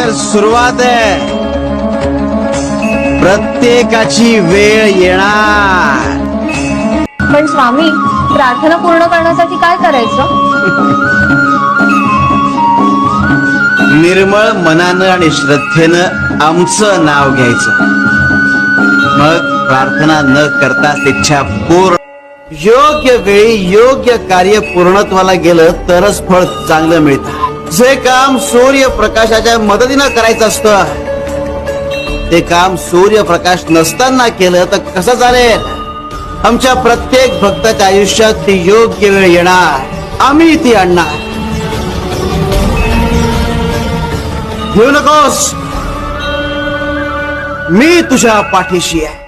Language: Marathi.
तर सुरुवात आहे. प्रत्येकाची वेळ येणार. पण स्वामी, प्रार्थना पूर्ण करण्यासाठी काय करायचं? निर्मळ मनानं आणि श्रद्धेनं आमचं नाव घ्यायचं. मग प्रार्थना न करता इच्छा पूर्ण. योग्य वेळी योग्य कार्य पूर्णत्वाला गेलं तरच फळ चांगलं मिळतं. जे काम सूर्यप्रकाशाच्या मदतीनं करायचं असतं ते काम सूर्यप्रकाश नसताना केलं तर कसं चालेल? आमच्या प्रत्येक भक्ताच्या आयुष्यात ती योग्य वेळ येणार, आम्ही ती आणणार. घेऊ नकोस, मी तुझ्या पाठीशी आहे.